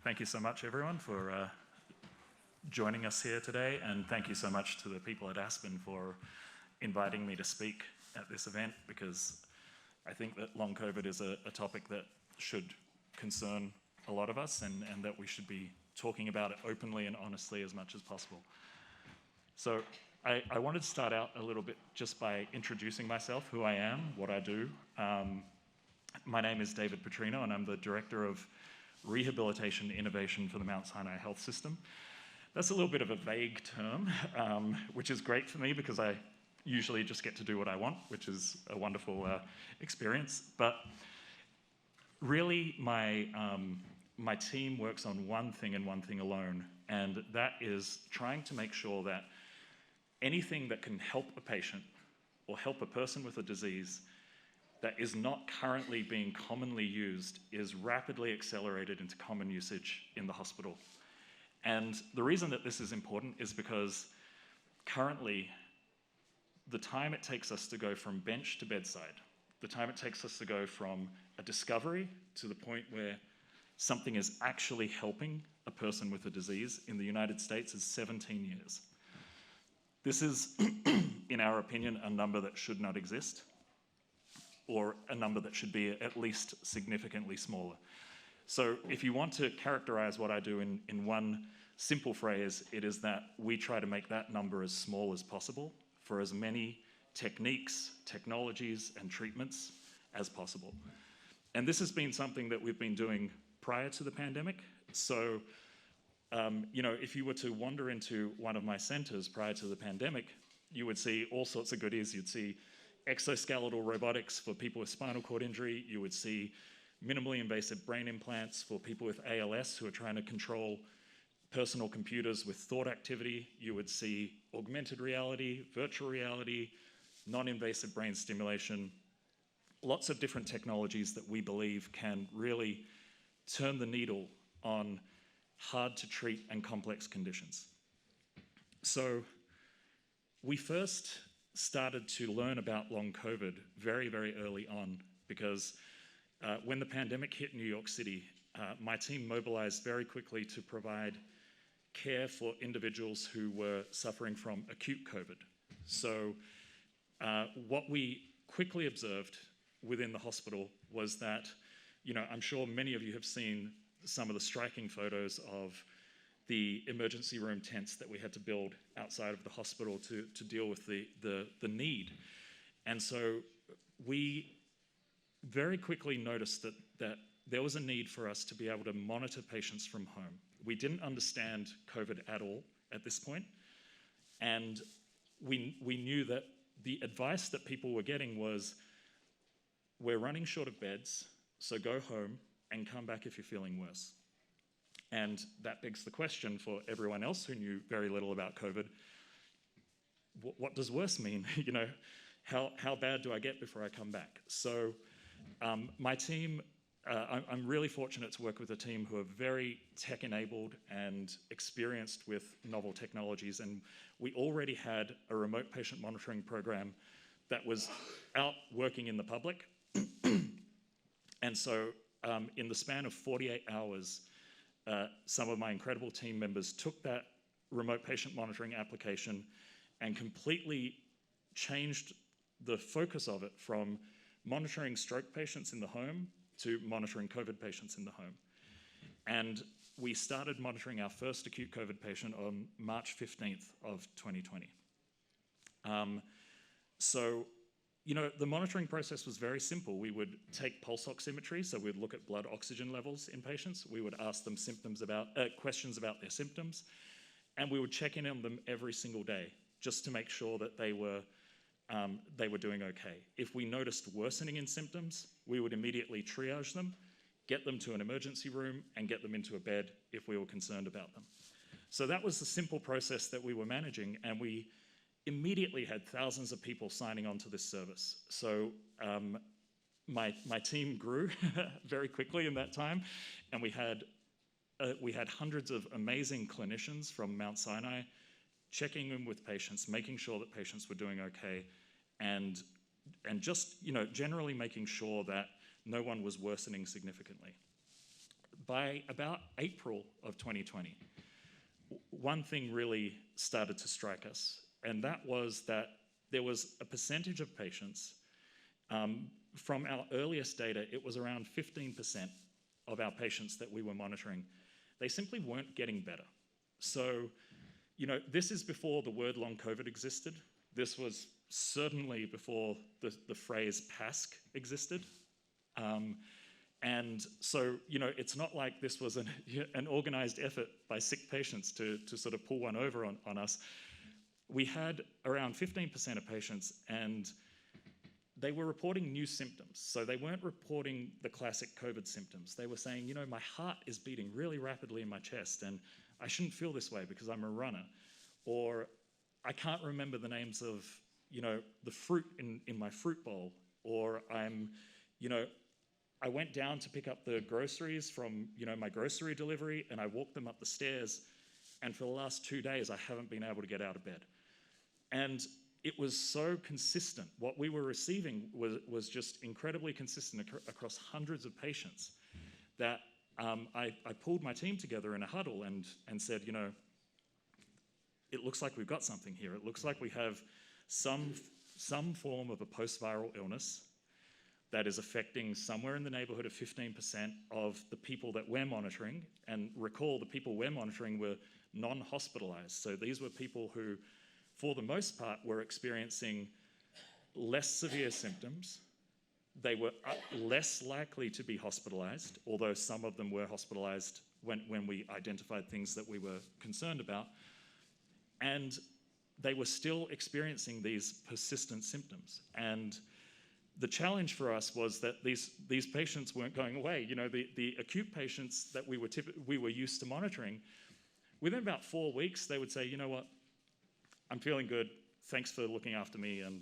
Thank you so much, everyone, for joining us here today, and thank you so much to the people at Aspen for inviting me to speak at this event, because I think that long COVID is a topic that should concern a lot of us, and that we should be talking about it openly and honestly as much as possible. So I wanted to start out a little bit just by introducing myself, who I am, what I do. My name is David Putrino, and I'm the Director of Rehabilitation Innovation for the Mount Sinai Health System. That's a little bit of a vague term, which is great for me because I usually just get to do what I want, which is a wonderful experience. But really, my team works on one thing and one thing alone, and that is trying to make sure that anything that can help a patient or help a person with a disease that is not currently being commonly used is rapidly accelerated into common usage in the hospital. And the reason that this is important is because currently the time it takes us to go from bench to bedside, the time it takes us to go from a discovery to the point where something is actually helping a person with a disease in the United States is 17 years. This is, in our opinion, a number that should not exist, or a number that should be at least significantly smaller. So if you want to characterize what I do in one simple phrase, it is that we try to make that number as small as possible for as many techniques, technologies, and treatments as possible. And this has been something that we've been doing prior to the pandemic. So, if you were to wander into one of my centers prior to the pandemic, you would see all sorts of goodies. You'd see exoskeletal robotics for people with spinal cord injury. You would see minimally invasive brain implants for people with ALS who are trying to control personal computers with thought activity. You would see augmented reality, virtual reality, non-invasive brain stimulation, lots of different technologies that we believe can really turn the needle on hard to treat and complex conditions. So we first started to learn about long COVID very, very early on, because when the pandemic hit New York City, my team mobilized very quickly to provide care for individuals who were suffering from acute COVID. So what we quickly observed within the hospital was that, I'm sure many of you have seen some of the striking photos of the emergency room tents that we had to build outside of the hospital to deal with the need. And so we very quickly noticed that there was a need for us to be able to monitor patients from home. We didn't understand COVID at all at this point, and we knew that the advice that people were getting was, we're running short of beds, so go home and come back if you're feeling worse. And that begs the question for everyone else who knew very little about COVID, what does worse mean? How bad do I get before I come back? So my team, I'm really fortunate to work with a team who are very tech-enabled and experienced with novel technologies, and we already had a remote patient monitoring program that was out working in the public. And so in the span of 48 hours, some of my incredible team members took that remote patient monitoring application and completely changed the focus of it from monitoring stroke patients in the home to monitoring COVID patients in the home. And we started monitoring our first acute COVID patient on March 15th of 2020. The monitoring process was very simple. We would take pulse oximetry, so we'd look at blood oxygen levels in patients. We would ask them questions about their symptoms, and we would check in on them every single day just to make sure that they were doing okay. If we noticed worsening in symptoms, we would immediately triage them, get them to an emergency room, and get them into a bed if we were concerned about them. So that was the simple process that we were managing, and we immediately had thousands of people signing on to this service. So my team grew very quickly in that time, and we had hundreds of amazing clinicians from Mount Sinai checking in with patients, making sure that patients were doing okay, and just generally making sure that no one was worsening significantly. by about April of 2020, one thing really started to strike us, and that was that there was a percentage of patients, from our earliest data, it was around 15% of our patients that we were monitoring. They simply weren't getting better. So, this is before the word long COVID existed. This was certainly before the phrase PASC existed. And so, it's not like this was an organized effort by sick patients to sort of pull one over on us. We had around 15% of patients, and they were reporting new symptoms. So they weren't reporting the classic COVID symptoms. They were saying, my heart is beating really rapidly in my chest, and I shouldn't feel this way because I'm a runner. Or I can't remember the names of, the fruit in my fruit bowl. Or I went down to pick up the groceries from, my grocery delivery, and I walked them up the stairs, and for the last 2 days, I haven't been able to get out of bed. And it was so consistent. What we were receiving was just incredibly consistent across hundreds of patients that I pulled my team together in a huddle and said, it looks like we've got something here. It looks like we have some form of a post-viral illness that is affecting somewhere in the neighborhood of 15% of the people that we're monitoring. And recall, the people we're monitoring were non-hospitalized. So these were people who, for the most part, were experiencing less severe symptoms. They were less likely to be hospitalized, although some of them were hospitalized when we identified things that we were concerned about. And they were still experiencing these persistent symptoms. And the challenge for us was that these patients weren't going away. The acute patients that we were used to monitoring, within about 4 weeks, they would say, you know what, I'm feeling good, thanks for looking after me, and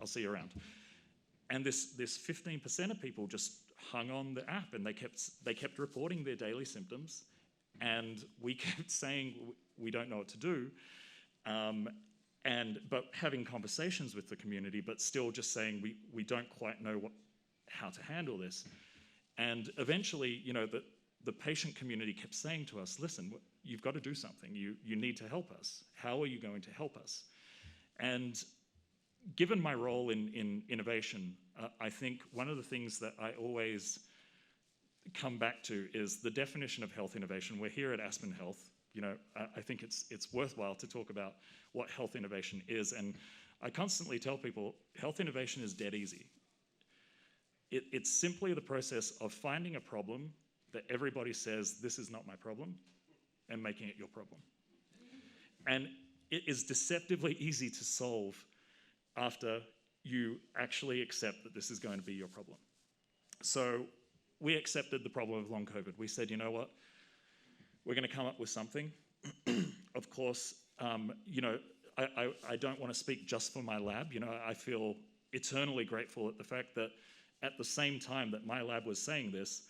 I'll see you around. And this 15% of people just hung on the app, and they kept reporting their daily symptoms, and we kept saying we don't know what to do, but having conversations with the community, but still just saying we don't quite know how to handle this. And eventually, the patient community kept saying to us, listen, you've got to do something. You need to help us. How are you going to help us? And given my role in innovation, I think one of the things that I always come back to is the definition of health innovation. We're here at Aspen Health. I think it's worthwhile to talk about what health innovation is. And I constantly tell people, health innovation is dead easy. It's simply the process of finding a problem that everybody says, this is not my problem, and making it your problem. And it is deceptively easy to solve after you actually accept that this is going to be your problem. So we accepted the problem of long COVID. We said, you know what? We're going to come up with something. Of course, I don't want to speak just for my lab. I feel eternally grateful at the fact that at the same time that my lab was saying this,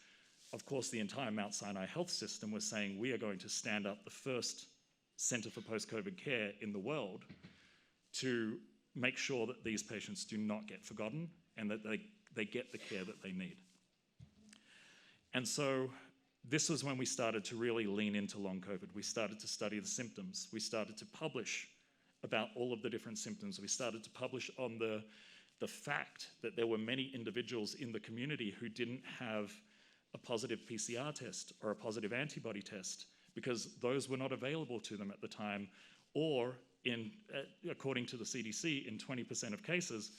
of course, the entire Mount Sinai health system was saying we are going to stand up the first Center for Post-COVID Care in the world to make sure that these patients do not get forgotten and that they get the care that they need. And so this was when we started to really lean into long COVID. We started to study the symptoms. We started to publish about all of the different symptoms. We started to publish on the fact that there were many individuals in the community who didn't have a positive PCR test or a positive antibody test because those were not available to them at the time, or according to the CDC, in 20% of cases,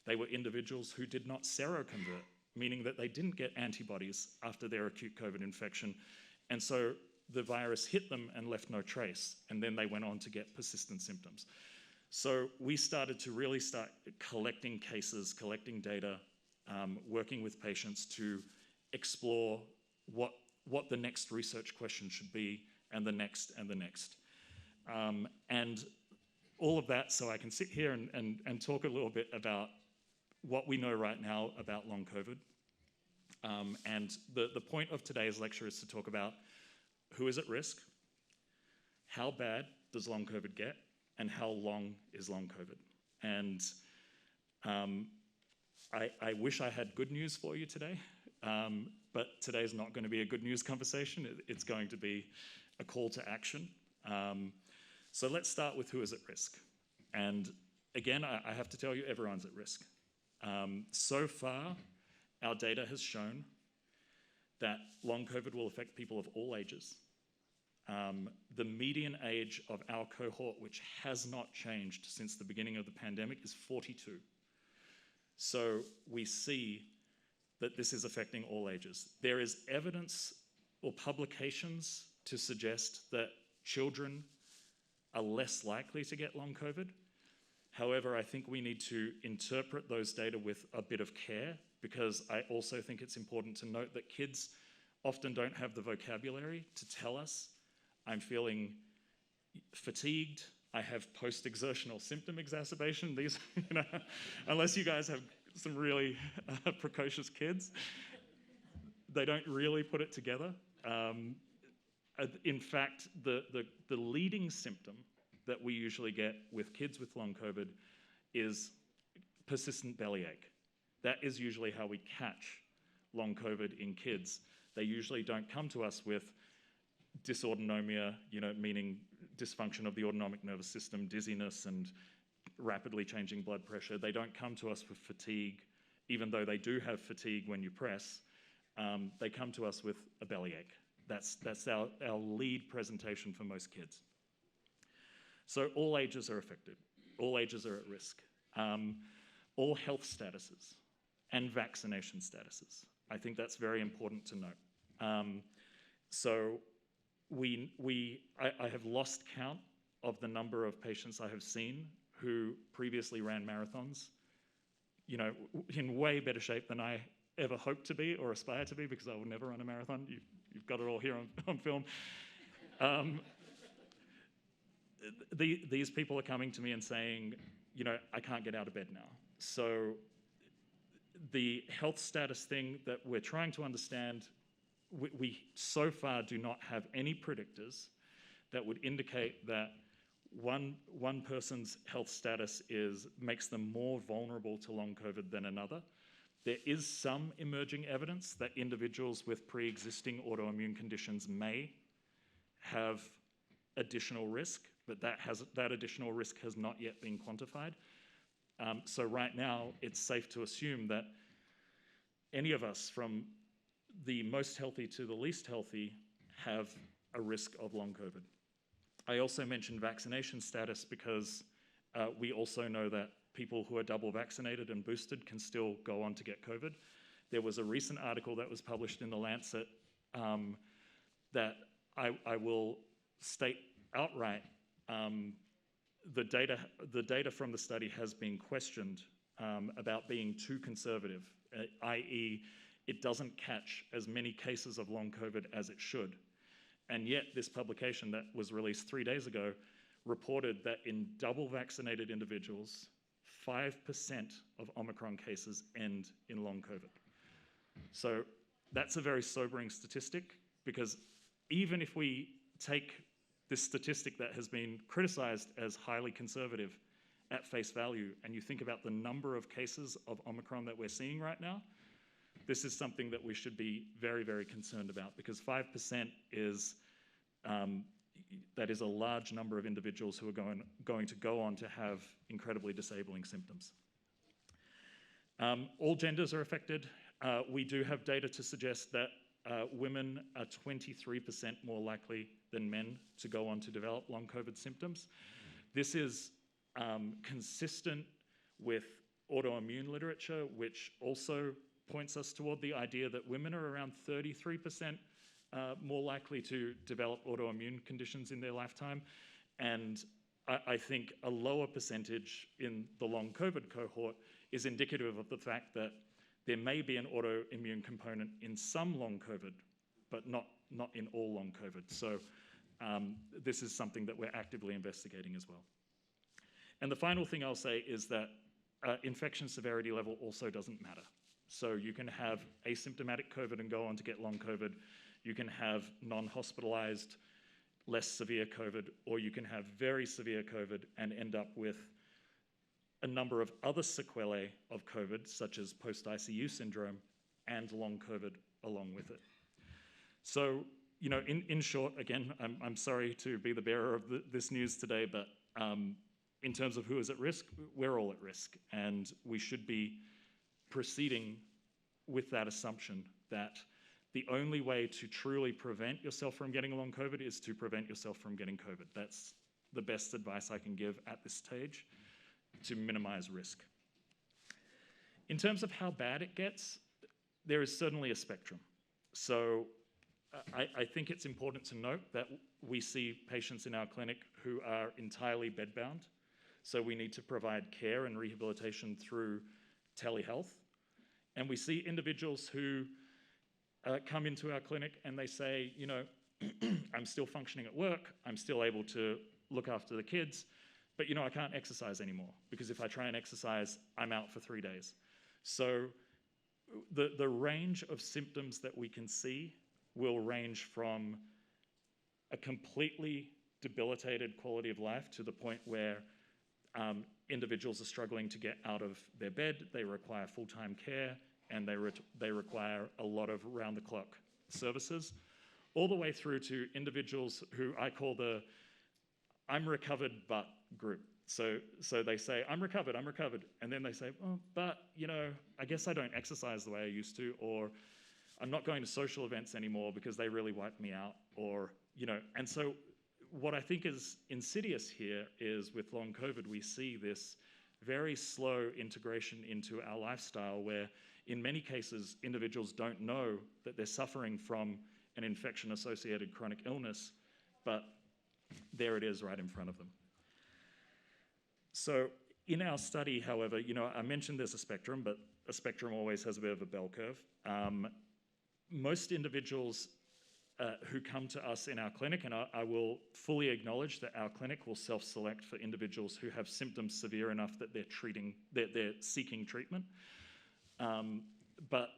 they were individuals who did not seroconvert, meaning that they didn't get antibodies after their acute COVID infection. And so the virus hit them and left no trace, and then they went on to get persistent symptoms. So we started to really start collecting cases, collecting data, working with patients to explore what the next research question should be, and the next and the next. And all of that so I can sit here and talk a little bit about what we know right now about long COVID. And the point of today's lecture is to talk about who is at risk, how bad does long COVID get, and how long is long COVID. And I wish I had good news for you today. but today's not going to be a good news conversation. It's going to be a call to action. So let's start with who is at risk. And again, I have to tell you, everyone's at risk. So far, our data has shown that long COVID will affect people of all ages. The median age of our cohort, which has not changed since the beginning of the pandemic, is 42. So we see that this is affecting all ages. There is evidence or publications to suggest that children are less likely to get long COVID. However, I think we need to interpret those data with a bit of care, because I also think it's important to note that kids often don't have the vocabulary to tell us, I'm feeling fatigued, I have post-exertional symptom exacerbation. These, unless you guys have some really precocious kids, they don't really put it together. In fact, the leading symptom that we usually get with kids with long COVID is persistent bellyache. That is usually how we catch long COVID in kids. They usually don't come to us with dysautonomia, meaning dysfunction of the autonomic nervous system, dizziness, and rapidly changing blood pressure. They don't come to us with fatigue, even though they do have fatigue when you press. They come to us with a bellyache. That's our lead presentation for most kids. So all ages are affected. All ages are at risk. All health statuses and vaccination statuses. I think that's very important to note. So I have lost count of the number of patients I have seen who previously ran marathons, in way better shape than I ever hoped to be or aspire to be, because I will never run a marathon. You've got it all here on film. These people are coming to me and saying, I can't get out of bed now. So the health status thing that we're trying to understand, we so far do not have any predictors that would indicate that one person's health status makes them more vulnerable to long COVID than another. There is some emerging evidence that individuals with pre-existing autoimmune conditions may have additional risk, but that additional risk has not yet been quantified. So right now, it's safe to assume that any of us, from the most healthy to the least healthy, have a risk of long COVID. I also mentioned vaccination status because we also know that people who are double vaccinated and boosted can still go on to get COVID. There was a recent article that was published in The Lancet that I will state outright, the data from the study has been questioned about being too conservative, i.e. it doesn't catch as many cases of long COVID as it should. And yet this publication that was released 3 days ago reported that in double vaccinated individuals, 5% of Omicron cases end in long COVID. So that's a very sobering statistic, because even if we take this statistic that has been criticized as highly conservative at face value, and you think about the number of cases of Omicron that we're seeing right now, this is something that we should be very, very concerned about, because 5% is that is a large number of individuals who are going to go on to have incredibly disabling symptoms. All genders are affected. We do have data to suggest that women are 23% more likely than men to go on to develop long COVID symptoms. This is consistent with autoimmune literature, which also points us toward the idea that women are around 33% more likely to develop autoimmune conditions in their lifetime. And I think a lower percentage in the long COVID cohort is indicative of the fact that there may be an autoimmune component in some long COVID, but not in all long COVID. So this is something that we're actively investigating as well. And the final thing I'll say is that infection severity level also doesn't matter. So you can have asymptomatic COVID and go on to get long COVID. You can have non-hospitalized, less severe COVID, or you can have very severe COVID and end up with a number of other sequelae of COVID, such as post-ICU syndrome, and long COVID along with it. So, you know, in short, again, I'm sorry to be the bearer of this news today, but in terms of who is at risk, we're all at risk, and we should be proceeding with that assumption that the only way to truly prevent yourself from getting long COVID is to prevent yourself from getting COVID. That's the best advice I can give at this stage to minimize risk. In terms of how bad it gets, there is certainly a spectrum. So I think it's important to note that we see patients in our clinic who are entirely bedbound. So we need to provide care and rehabilitation through telehealth. And we see individuals who come into our clinic and they say, you know, I'm still functioning at work, I'm still able to look after the kids, but you know, I can't exercise anymore because if I try and exercise, I'm out for 3 days. So the range of symptoms that we can see will range from a completely debilitated quality of life to the point where individuals are struggling to get out of their bed, they require full-time care, and they require a lot of round-the-clock services, all the way through to individuals who I call the I'm recovered but group. So they say, I'm recovered, and then they say, oh, but, you know, I guess I don't exercise the way I used to, or I'm not going to social events anymore because they really wiped me out, or, you know, and so what I think is insidious here is with long COVID, we see this very slow integration into our lifestyle where in many cases, individuals don't know that they're suffering from an infection-associated chronic illness, but there it is right in front of them. So in our study, however, you know, I mentioned there's a spectrum, but a spectrum always has a bit of a bell curve. Most individuals who come to us in our clinic, and I will fully acknowledge that our clinic will self-select for individuals who have symptoms severe enough that they're seeking treatment. But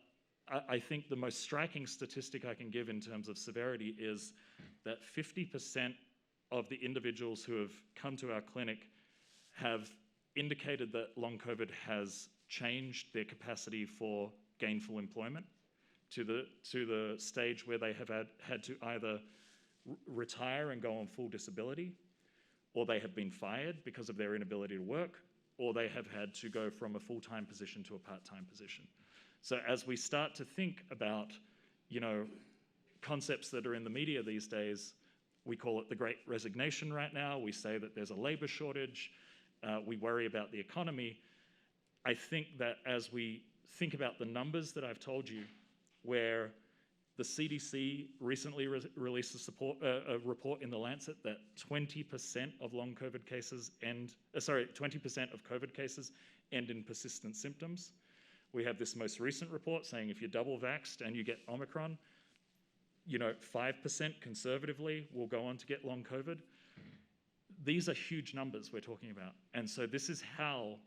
I think the most striking statistic I can give in terms of severity is that 50% of the individuals who have come to our clinic have indicated that long COVID has changed their capacity for gainful employment to the stage where they have had to either retire and go on full disability, or they have been fired because of their inability to work, or they have had to go from a full-time position to a part-time position. So as we start to think about, you know, concepts that are in the media these days, we call it the Great Resignation right now. We say that there's a labor shortage. We worry about the economy. I think that as we think about the numbers that I've told you, where the CDC recently released a report in The Lancet that 20% of long COVID cases 20% of COVID cases end in persistent symptoms. We have this most recent report saying if you're double vaxxed and you get Omicron, you know, 5% conservatively will go on to get long COVID. These are huge numbers we're talking about. And so this is how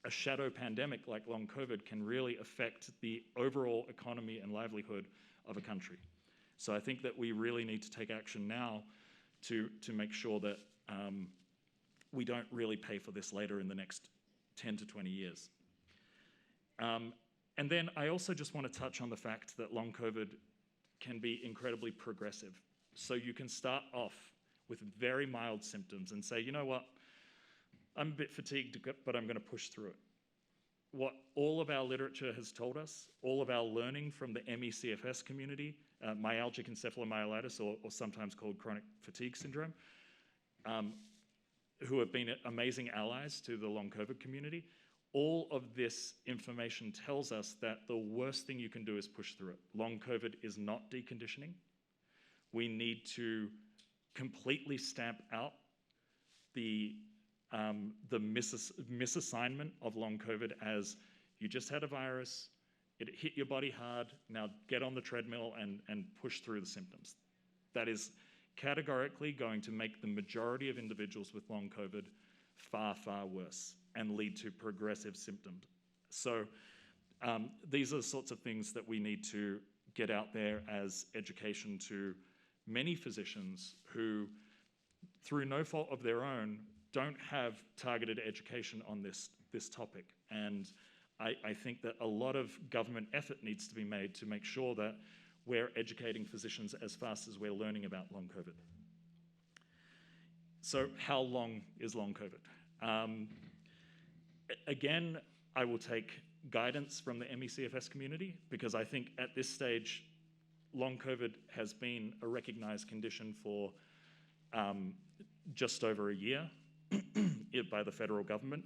a shadow pandemic like long COVID can really affect the overall economy and livelihood of a country. So I think that we really need to take action now to make sure that we don't really pay for this later in the next 10 to 20 years. And then I also just want to touch on the fact that long COVID can be incredibly progressive. So you can start off with very mild symptoms and say, you know what, I'm a bit fatigued, but I'm going to push through it. What all of our literature has told us, all of our learning from the ME/CFS community, myalgic encephalomyelitis, or sometimes called chronic fatigue syndrome, who have been amazing allies to the long COVID community, all of this information tells us that the worst thing you can do is push through it. Long COVID is not deconditioning. We need to completely stamp out the misassignment of long COVID as you just had a virus, it hit your body hard, now get on the treadmill and push through the symptoms. That is categorically going to make the majority of individuals with long COVID far, far worse and lead to progressive symptoms. So these are the sorts of things that we need to get out there as education to many physicians who, through no fault of their own, don't have targeted education on this topic. And I think that a lot of government effort needs to be made to make sure that we're educating physicians as fast as we're learning about long COVID. So how long is long COVID? Again, I will take guidance from the ME/CFS community, because I think at this stage, long COVID has been a recognized condition for just over a year by the federal government,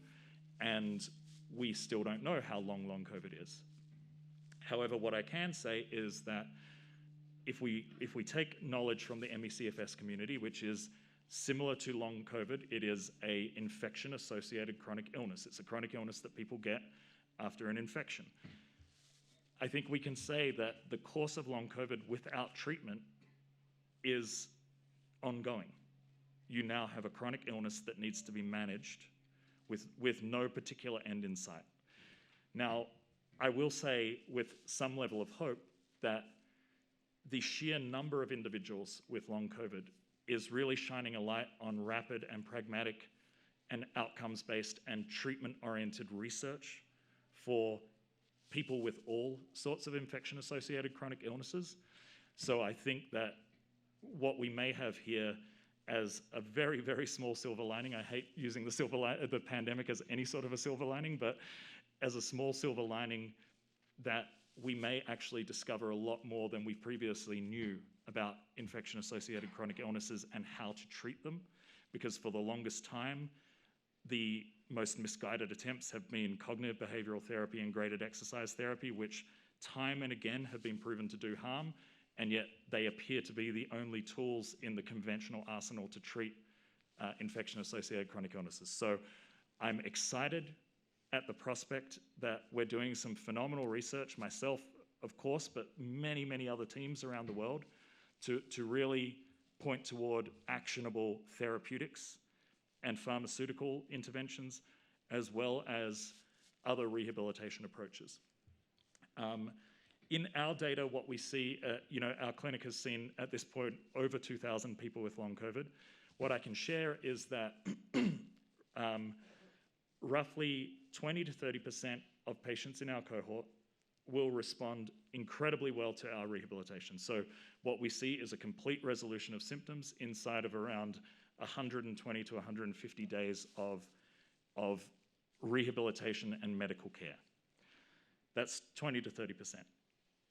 and we still don't know how long long COVID is. However, what I can say is that if we take knowledge from the ME/CFS community, which is similar to long COVID, it is an infection-associated chronic illness. It's a chronic illness that people get after an infection. I think we can say that the course of long COVID without treatment is ongoing. You now have a chronic illness that needs to be managed with no particular end in sight. Now, I will say with some level of hope that the sheer number of individuals with long COVID is really shining a light on rapid and pragmatic and outcomes-based and treatment-oriented research for people with all sorts of infection-associated chronic illnesses. So I think that what we may have here as a very, very small silver lining, I hate using the pandemic as any sort of a silver lining, but as a small silver lining, that we may actually discover a lot more than we previously knew about infection-associated chronic illnesses and how to treat them, because for the longest time, the most misguided attempts have been cognitive behavioral therapy and graded exercise therapy, which time and again have been proven to do harm, and yet they appear to be the only tools in the conventional arsenal to treat infection-associated chronic illnesses. So I'm excited at the prospect that we're doing some phenomenal research, myself, of course, but many, many other teams around the world, to really point toward actionable therapeutics and pharmaceutical interventions, as well as other rehabilitation approaches. In our data, what we see, our clinic has seen at this point over 2,000 people with long COVID. What I can share is that roughly 20 to 30% of patients in our cohort will respond incredibly well to our rehabilitation. So what we see is a complete resolution of symptoms inside of around 120 to 150 days of rehabilitation and medical care. That's 20 to 30%.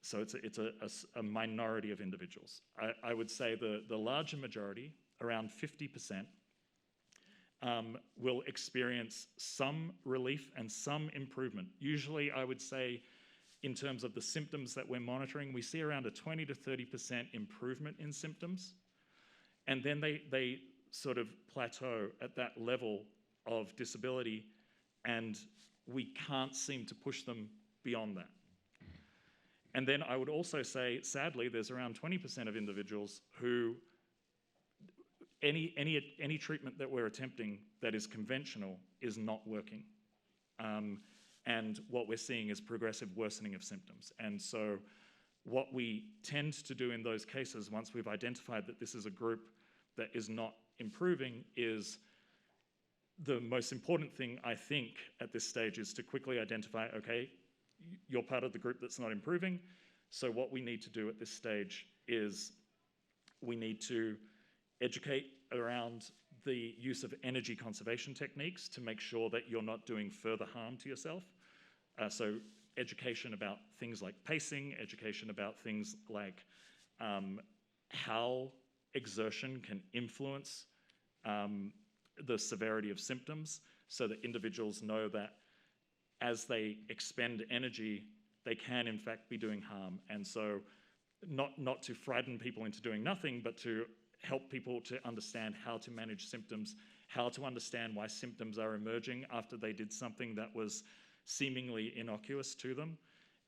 So it's a minority of individuals. I would say the larger majority, around 50%, will experience some relief and some improvement. Usually, I would say, in terms of the symptoms that we're monitoring, we see around a 20 to 30% improvement in symptoms, and then they sort of plateau at that level of disability, and we can't seem to push them beyond that. And then I would also say, sadly, there's around 20% of individuals who any treatment that we're attempting that is conventional is not working. And what we're seeing is progressive worsening of symptoms. And so what we tend to do in those cases, once we've identified that this is a group that is not improving, is the most important thing, I think, at this stage is to quickly identify, okay, you're part of the group that's not improving. So what we need to do at this stage is we need to educate around the use of energy conservation techniques to make sure that you're not doing further harm to yourself. So education about things like pacing, education about things like how exertion can influence the severity of symptoms, so that individuals know that as they expend energy, they can in fact be doing harm. And so not to frighten people into doing nothing, but to help people to understand how to manage symptoms, how to understand why symptoms are emerging after they did something that was seemingly innocuous to them,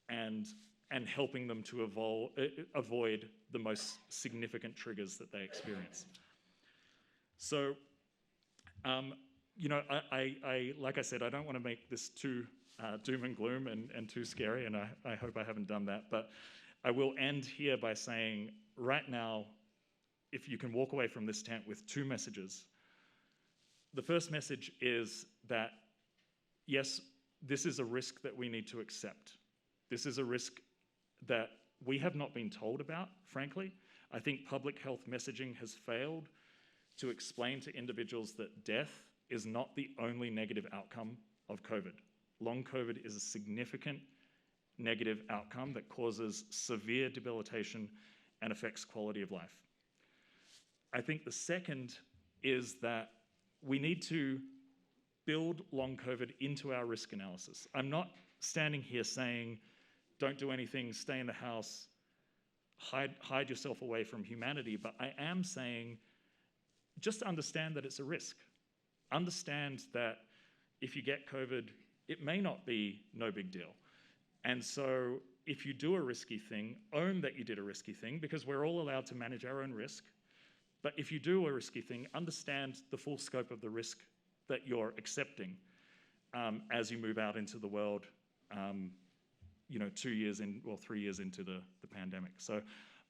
and helping them to avoid the most significant triggers that they experience. So, like I said, I don't want to make this too doom and gloom and too scary, and I hope I haven't done that, but I will end here by saying, right now, if you can walk away from this tent with two messages. The first message is that, yes, this is a risk that we need to accept. This is a risk that we have not been told about, frankly. I think public health messaging has failed to explain to individuals that death is not the only negative outcome of COVID. Long COVID is a significant negative outcome that causes severe debilitation and affects quality of life. I think the second is that we need to build long COVID into our risk analysis. I'm not standing here saying, don't do anything, stay in the house, hide yourself away from humanity, but I am saying, just understand that it's a risk. Understand that if you get COVID, it may not be no big deal. And so if you do a risky thing, own that you did a risky thing, because we're all allowed to manage our own risk. But if you do a risky thing, understand the full scope of the risk that you're accepting as you move out into the world, 2 years in, or 3 years into the pandemic. So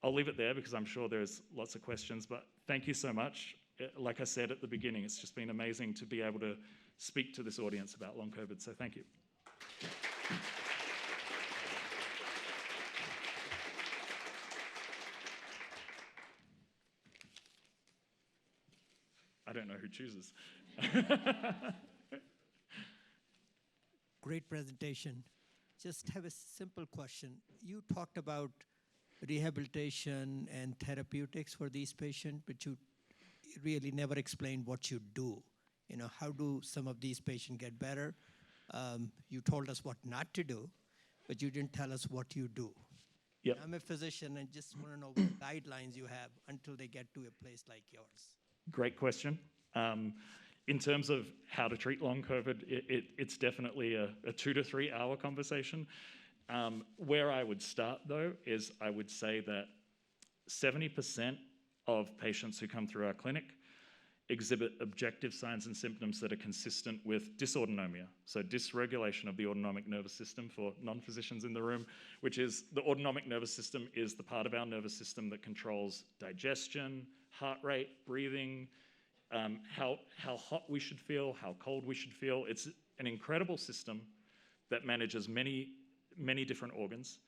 I'll leave it there because I'm sure there's lots of questions, but thank you so much. Like I said at the beginning, it's just been amazing to be able to speak to this audience about long COVID, so thank you. I don't know who chooses. Great presentation. Just have a simple question. You talked about rehabilitation and therapeutics for these patients, but you really never explained what you do. How do some of these patients get better? You told us what not to do, but you didn't tell us what you do. Yep. I'm a physician and just want to know what guidelines you have until they get to a place like yours. Great question. In terms of how to treat long COVID, it's definitely a 2 to 3 hour conversation. Where I would start, though, is I would say that 70% of patients who come through our clinic exhibit objective signs and symptoms that are consistent with dysautonomia, so dysregulation of the autonomic nervous system for non-physicians in the room, which is the autonomic nervous system is the part of our nervous system that controls digestion, heart rate, breathing, how hot we should feel, how cold we should feel. It's an incredible system that manages many, many different organs.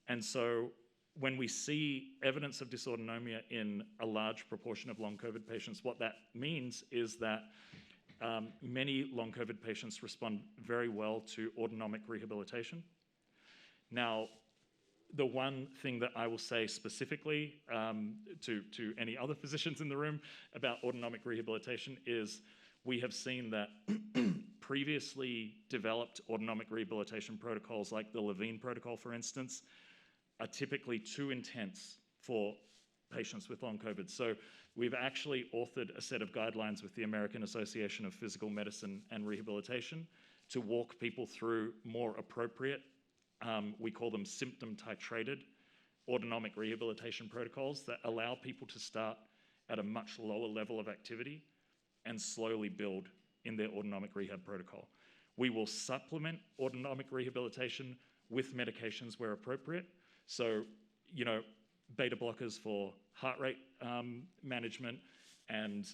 And so when we see evidence of dysautonomia in a large proportion of long COVID patients, what that means is that many long COVID patients respond very well to autonomic rehabilitation. Now, the one thing that I will say specifically to any other physicians in the room about autonomic rehabilitation is we have seen that previously developed autonomic rehabilitation protocols, like the Levine protocol, for instance, are typically too intense for patients with long COVID. So we've actually authored a set of guidelines with the American Association of Physical Medicine and Rehabilitation to walk people through more appropriate, we call them symptom-titrated autonomic rehabilitation protocols that allow people to start at a much lower level of activity and slowly build in their autonomic rehab protocol. We will supplement autonomic rehabilitation with medications where appropriate. So, beta blockers for heart rate management and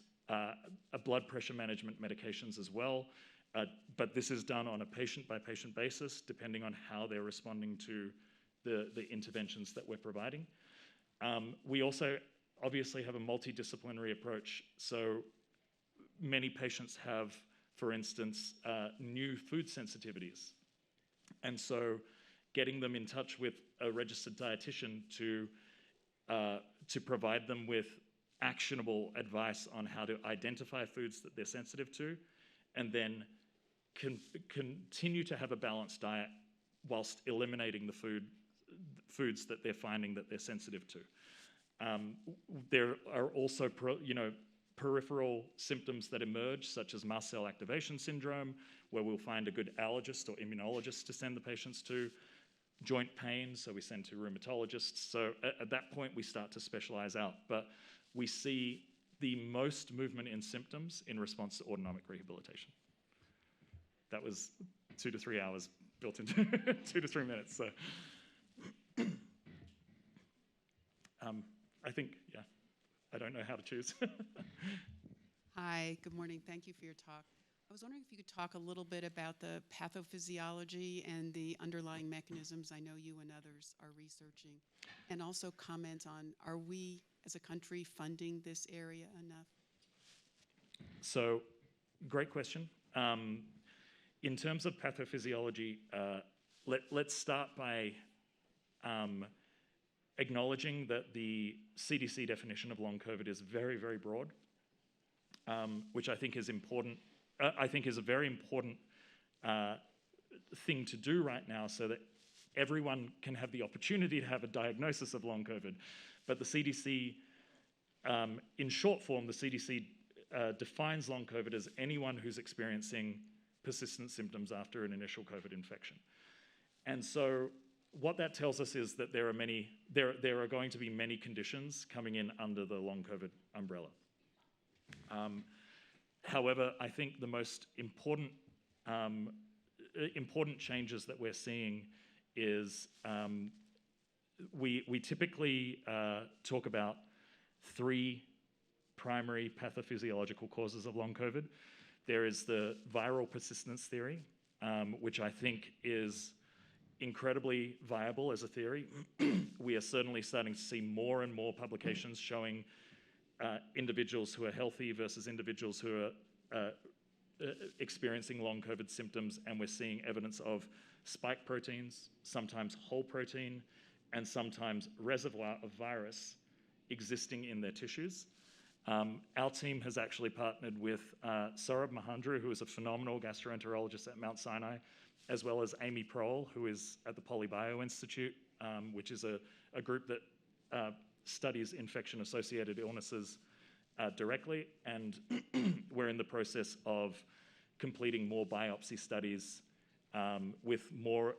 blood pressure management medications as well. But this is done on a patient-by-patient basis, depending on how they're responding to the interventions that we're providing. We also obviously have a multidisciplinary approach. So many patients have, for instance, new food sensitivities. And so getting them in touch with a registered dietitian to provide them with actionable advice on how to identify foods that they're sensitive to, and then continue to have a balanced diet whilst eliminating the foods that they're finding that they're sensitive to. There are also peripheral symptoms that emerge, such as mast cell activation syndrome, where we'll find a good allergist or immunologist to send the patients to. Joint pain, so we send to rheumatologists. So at that point, we start to specialize out. But we see the most movement in symptoms in response to autonomic rehabilitation. That was 2 to 3 hours built into 2 to 3 minutes. So I think, I don't know how to choose. Hi, good morning. Thank you for your talk. I was wondering if you could talk a little bit about the pathophysiology and the underlying mechanisms I know you and others are researching, and also comment on, are we as a country funding this area enough? So, great question. In terms of pathophysiology, let's start by acknowledging that the CDC definition of long COVID is very, very broad, which I think is important. I think is a very important thing to do right now so that everyone can have the opportunity to have a diagnosis of long COVID. But the CDC, in short form, the CDC defines long COVID as anyone who's experiencing persistent symptoms after an initial COVID infection. And so what that tells us is that there are going to be many conditions coming in under the long COVID umbrella. However, I think the most important changes that we're seeing is we typically talk about 3 primary pathophysiological causes of long COVID. There is the viral persistence theory, which I think is incredibly viable as a theory. We are certainly starting to see more and more publications showing individuals who are healthy versus individuals who are experiencing long COVID symptoms, and we're seeing evidence of spike proteins, sometimes whole protein, and sometimes reservoir of virus existing in their tissues. Our team has actually partnered with Saurabh Mahandra, who is a phenomenal gastroenterologist at Mount Sinai, as well as Amy Prohl, who is at the Polybio Institute, which is a group that studies infection-associated illnesses directly, and we're in the process of completing more biopsy studies with more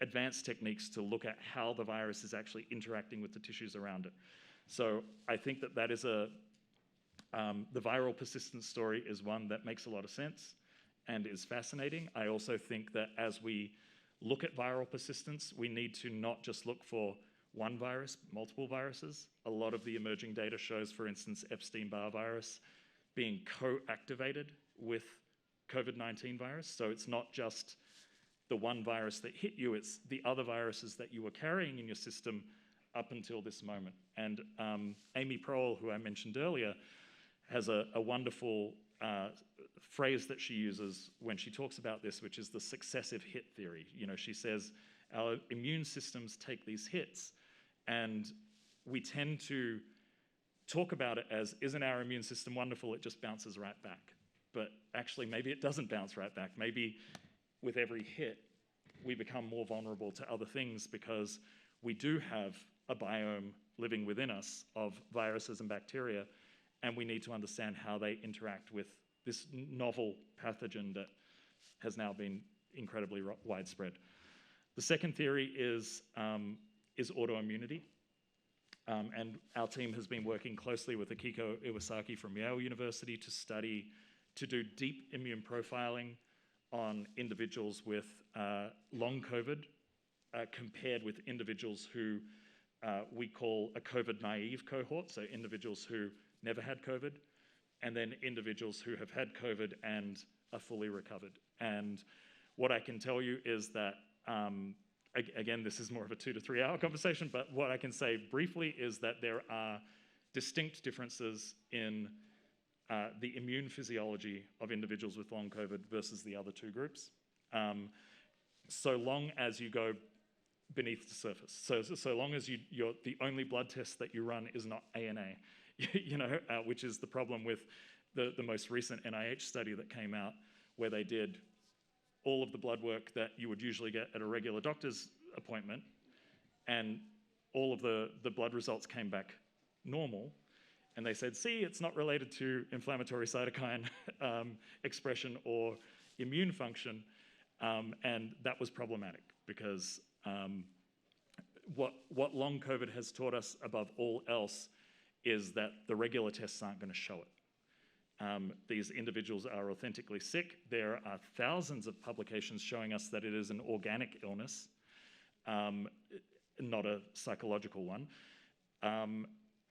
advanced techniques to look at how the virus is actually interacting with the tissues around it. So I think that is the viral persistence story is one that makes a lot of sense and is fascinating. I also think that as we look at viral persistence, we need to not just look for one virus, multiple viruses. A lot of the emerging data shows, for instance, Epstein-Barr virus being co-activated with COVID-19 virus. So it's not just the one virus that hit you, it's the other viruses that you were carrying in your system up until this moment. And Amy Prohl, who I mentioned earlier, has a wonderful phrase that she uses when she talks about this, which is the successive hit theory. You know, she says our immune systems take these hits, and we tend to talk about it as, isn't our immune system wonderful? It just bounces right back. But actually, maybe it doesn't bounce right back. Maybe with every hit, we become more vulnerable to other things because we do have a biome living within us of viruses and bacteria, and we need to understand how they interact with this novel pathogen that has now been incredibly widespread. The second theory is autoimmunity. And our team has been working closely with Akiko Iwasaki from Yale University to do deep immune profiling on individuals with long COVID compared with individuals who we call a COVID-naive cohort, so individuals who never had COVID, and then individuals who have had COVID and are fully recovered. And what I can tell you is that, again, this is more of a 2 to 3 hour conversation, but what I can say briefly is that there are distinct differences in the immune physiology of individuals with long COVID versus the other 2 groups, so long as you go beneath the surface. So long as the only blood test that you run is not ANA, you know, which is the problem with the most recent NIH study that came out, where they did all of the blood work that you would usually get at a regular doctor's appointment, and all of the blood results came back normal, and they said, see, it's not related to inflammatory cytokine expression or immune function, and that was problematic because what long COVID has taught us above all else is that the regular tests aren't going to show it. These individuals are authentically sick. There are thousands of publications showing us that it is an organic illness, not a psychological one.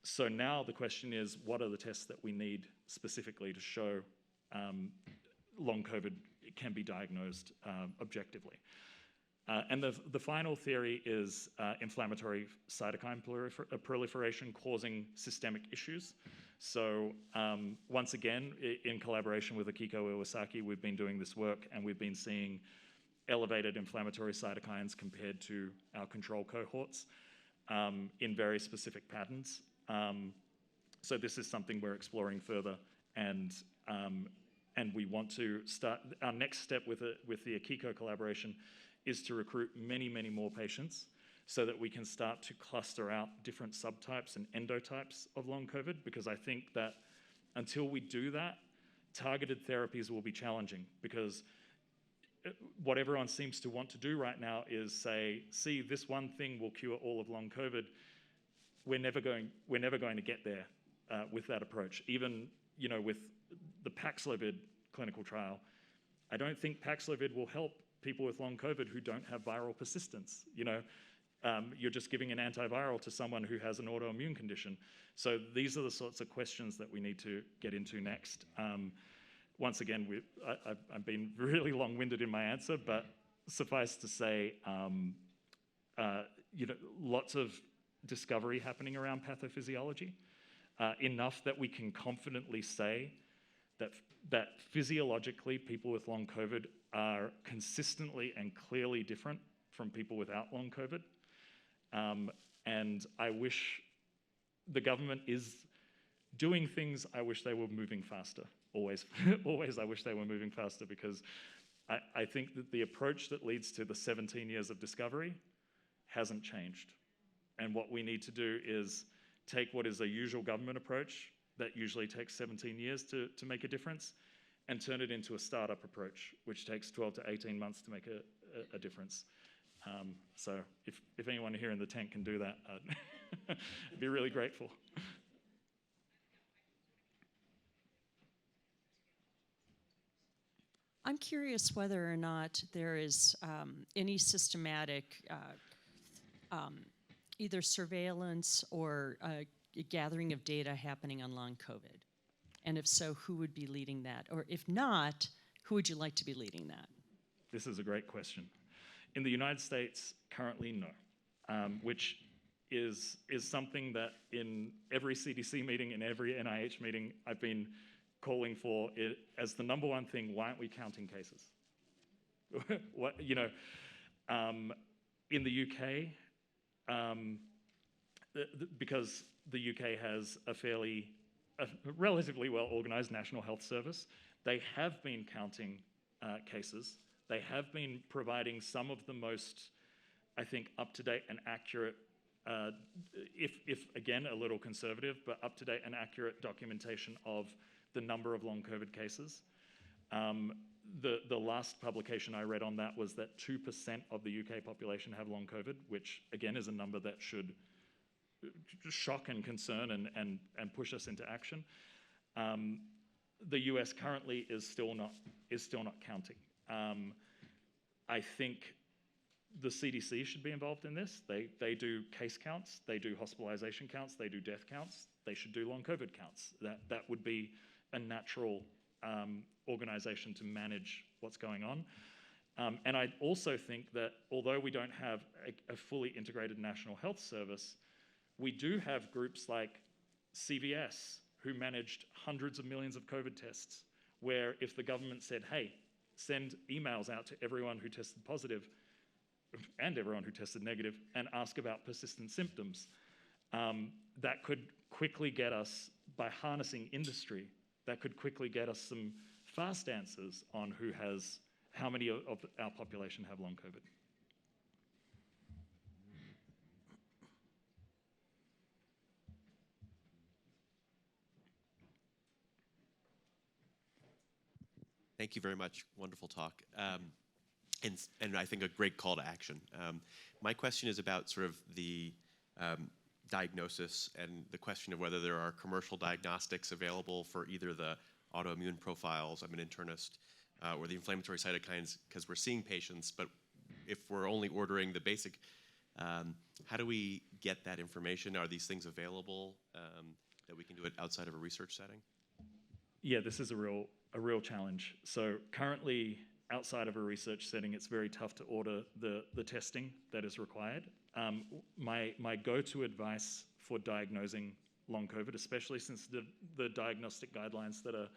So now the question is, what are the tests that we need specifically to show long COVID can be diagnosed objectively. And the final theory is inflammatory cytokine proliferation causing systemic issues. So once again, in collaboration with Akiko Iwasaki, we've been doing this work, and we've been seeing elevated inflammatory cytokines compared to our control cohorts in very specific patterns. So this is something we're exploring further, and we want to start. Our next step with the Akiko collaboration is to recruit many, many more patients so that we can start to cluster out different subtypes and endotypes of long COVID, because I think that until we do that, targeted therapies will be challenging, because what everyone seems to want to do right now is say, see, this one thing will cure all of long COVID. We're never going to get there with that approach. Even, with the Paxlovid clinical trial, I don't think Paxlovid will help people with long COVID who don't have viral persistence. You're just giving an antiviral to someone who has an autoimmune condition. So these are the sorts of questions that we need to get into next. Once again, I've been really long-winded in my answer, but suffice to say, lots of discovery happening around pathophysiology, enough that we can confidently say that physiologically people with long COVID are consistently and clearly different from people without long COVID. And I wish the government is doing things. I wish they were moving faster. Always, always I wish they were moving faster, because I think that the approach that leads to the 17 years of discovery hasn't changed. And what we need to do is take what is a usual government approach that usually takes 17 years to make a difference, and turn it into a startup approach, which takes 12 to 18 months to make a difference. So if anyone here in the tent can do that, I'd be really grateful. I'm curious whether or not there is any systematic either surveillance or gathering of data happening on long COVID. And if so, who would be leading that? Or if not, who would you like to be leading that? This is a great question. In the United States, currently no, which is something that in every CDC meeting, in every NIH meeting, I've been calling for it as the number one thing. Why aren't we counting cases? In the UK, because the UK has a relatively well-organized National Health Service, they have been counting cases. They have been providing some of the most, I think, up-to-date and accurate, if again, a little conservative, but up-to-date and accurate documentation of the number of long COVID cases. The last publication I read on that was that 2% of the UK population have long COVID, which again is a number that should shock and concern and push us into action. The US currently is still not counting. I think the CDC should be involved in this. They do case counts, they do hospitalization counts, they do death counts. They should do long COVID counts. That would be a natural organization to manage what's going on. And I also think that although we don't have a fully integrated national health service, we do have groups like CVS, who managed hundreds of millions of COVID tests, where if the government said, hey, send emails out to everyone who tested positive and everyone who tested negative and ask about persistent symptoms, that could quickly get us, by harnessing industry, that could quickly get us some fast answers on how many of our population have long COVID. Thank you very much. Wonderful talk. And I think a great call to action. My question is about sort of the diagnosis and the question of whether there are commercial diagnostics available for either the autoimmune profiles, I'm an internist, or the inflammatory cytokines, because we're seeing patients, but if we're only ordering the basic, how do we get that information? Are these things available that we can do it outside of a research setting? Yeah, this is a real a real challenge. So currently, outside of a research setting, it's very tough to order the testing that is required. My go-to advice for diagnosing long COVID, especially since the diagnostic guidelines that are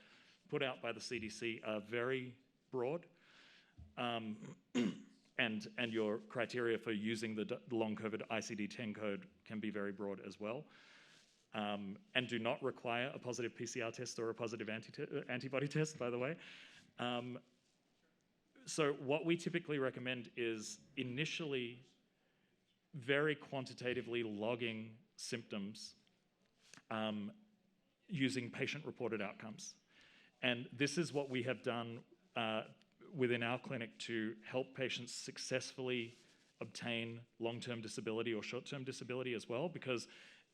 put out by the CDC are very broad, and your criteria for using the long COVID ICD-10 code can be very broad as well, and do not require a positive PCR test or a positive antibody test, by the way. So what we typically recommend is initially very quantitatively logging symptoms using patient-reported outcomes. And this is what we have done within our clinic to help patients successfully obtain long-term disability or short-term disability as well, because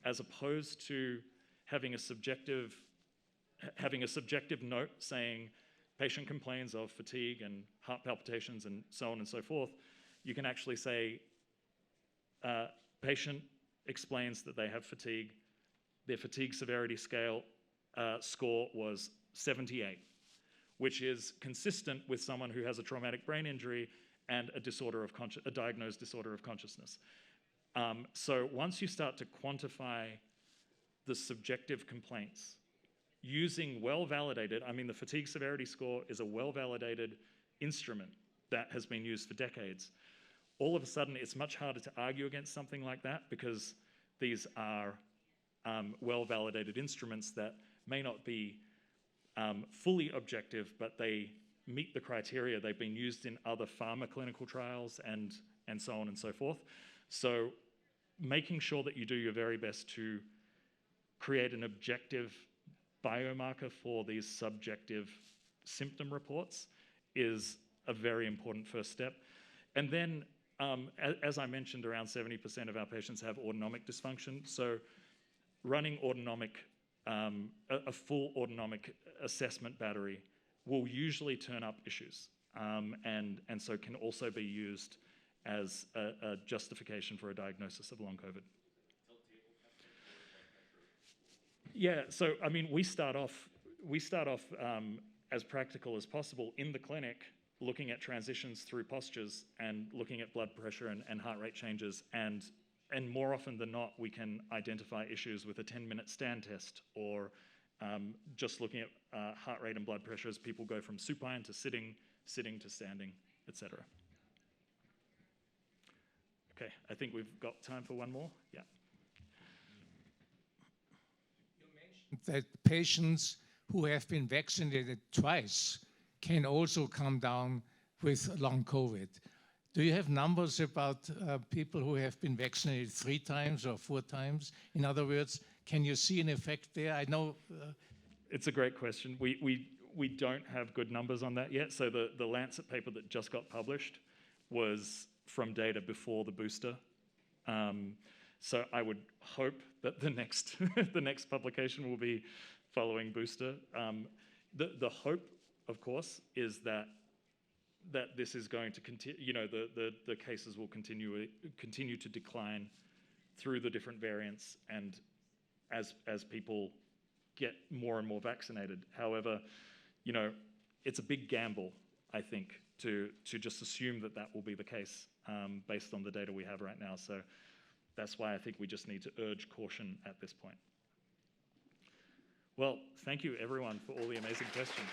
as opposed to having a subjective note saying patient complains of fatigue and heart palpitations and so on and so forth, you can actually say patient explains that they have fatigue. Their fatigue severity scale score was 78, which is consistent with someone who has a traumatic brain injury and a diagnosed disorder of consciousness. So once you start to quantify the subjective complaints using well-validated, I mean, the fatigue severity score is a well-validated instrument that has been used for decades. All of a sudden, it's much harder to argue against something like that because these are well-validated instruments that may not be fully objective, but they meet the criteria. They've been used in other pharma clinical trials and so on and so forth. So making sure that you do your very best to create an objective biomarker for these subjective symptom reports is a very important first step. And then, as I mentioned, around 70% of our patients have autonomic dysfunction. So running autonomic, a full autonomic assessment battery will usually turn up issues, and so can also be used as a justification for a diagnosis of long COVID. Yeah, so I mean, we start off as practical as possible in the clinic, looking at transitions through postures and looking at blood pressure and heart rate changes, and more often than not, we can identify issues with a 10-minute stand test, or just looking at heart rate and blood pressure as people go from supine to sitting to standing, etc. Okay, I think we've got time for one more. Yeah. That patients who have been vaccinated twice can also come down with long COVID. Do you have numbers about people who have been vaccinated 3 times or 4 times? In other words, can you see an effect there? I know... It's a great question. We don't have good numbers on that yet. So the Lancet paper that just got published was from data before the booster. So I would hope that the next the next publication will be following booster. The hope, of course, is that this is going to continue. You know, the cases will continue to decline through the different variants, and as people get more and more vaccinated. However, you know, it's a big gamble, I think, to just assume that will be the case based on the data we have right now. So that's why I think we just need to urge caution at this point. Well, thank you everyone for all the amazing questions.